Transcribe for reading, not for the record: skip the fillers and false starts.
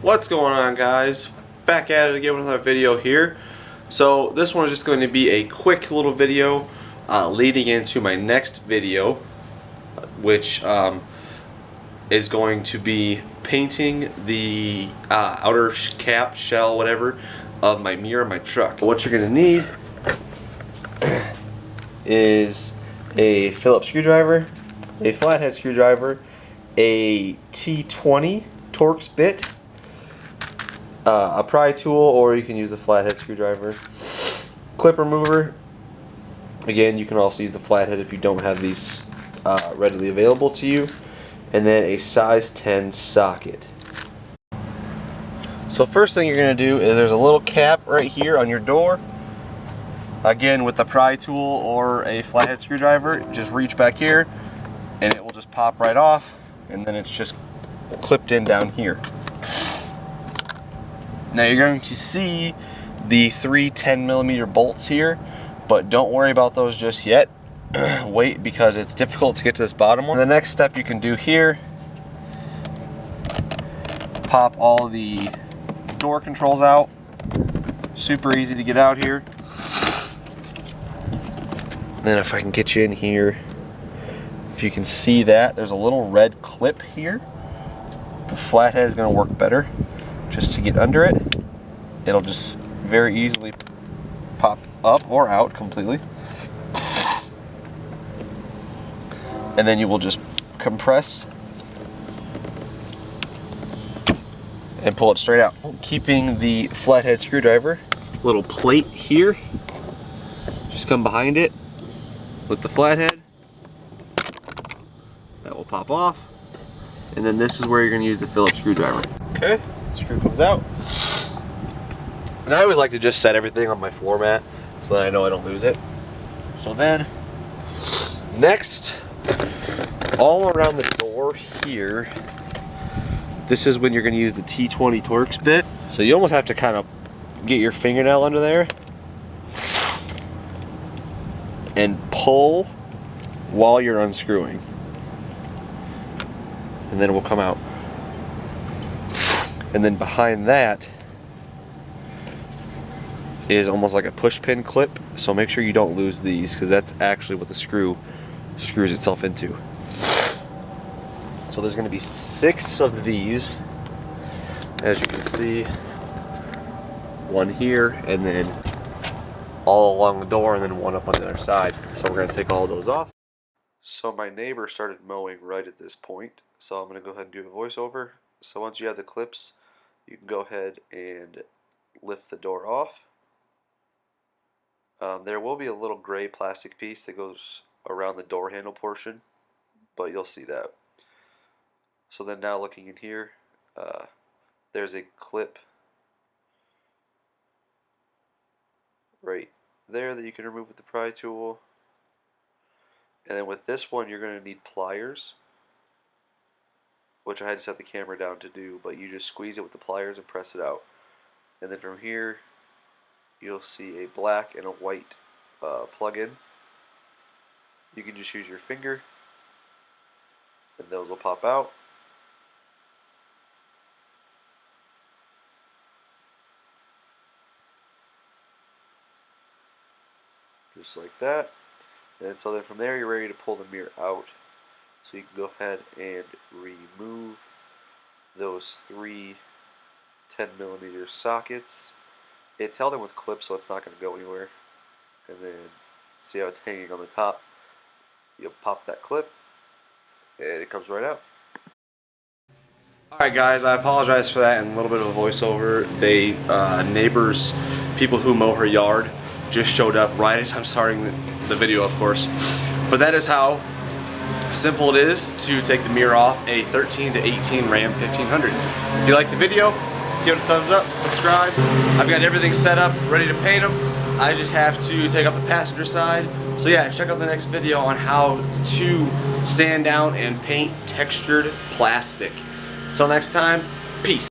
What's going on, guys? Back at it again with another video here. So this one is just going to be a quick little video leading into my next video, which is going to be painting the outer cap, shell, whatever, of my mirror of my truck. What you're going to need is a Phillips screwdriver, a flathead screwdriver, a T20 Torx bit, a pry tool, or you can use the flathead screwdriver, clip remover. Again, you can also use the flathead if you don't have these readily available to you, and then a size 10 socket. So first thing you're going to do is there's a little cap right here on your door. Again, with the pry tool or a flathead screwdriver, just reach back here and it will just pop right off, and then it's just clipped in down here. Now you're going to see the three 10mm bolts here, but don't worry about those just yet. Wait, because it's difficult to get to this bottom one. The next step you can do here, pop all the door controls out. Super easy to get out here. Then if I can get you in here, if you can see that, there's a little red clip here. The flathead is going to work better. Just to get under it, it'll just very easily pop up or out completely. And then you will just compress and pull it straight out. Keeping the flathead screwdriver, little plate here, just come behind it with the flathead. That will pop off. And then this is where you're going to use the Phillips screwdriver. Okay, screw comes out. And I always like to just set everything on my floor mat so that I know I don't lose it. So then, next, all around the door here, this is when you're going to use the T20 Torx bit. So you almost have to kind of get your fingernail under there and pull while you're unscrewing. And then it will come out. And then behind that is almost like a push pin clip, so make sure you don't lose these, because that's actually what the screw screws itself into. So there's going to be 6 of these, as you can see, one here, and then all along the door, and then one up on the other side. So we're going to take all of those off. So my neighbor started mowing right at this point, so I'm going to go ahead and do the voiceover. So once you have the clips, you can go ahead and lift the door off. There will be a little gray plastic piece that goes around the door handle portion, but you'll see that. So then now looking in here, there's a clip right there that you can remove with the pry tool. And then with this one, you're going to need pliers, which I had to set the camera down to do, but you just squeeze it with the pliers and press it out. And then from here, you'll see a black and a white plug-in. You can just use your finger, and those will pop out. Just like that. And so then from there, you're ready to pull the mirror out. So you can go ahead and remove those 3 10mm sockets. It's held in with clips, so it's not going to go anywhere. And then see how it's hanging on the top. You'll pop that clip, and it comes right out. Alright guys, I apologize for that and a little bit of a voiceover. They, neighbors, people who mow her yard, just showed up right as I'm starting the video, of course. But that is how simple it is to take the mirror off a 13 to 18 Ram 1500. If you like the video, give it a thumbs up, subscribe. I've got everything set up, ready to paint them. I just have to take off the passenger side. So yeah, check out the next video on how to sand down and paint textured plastic. Until next time, peace.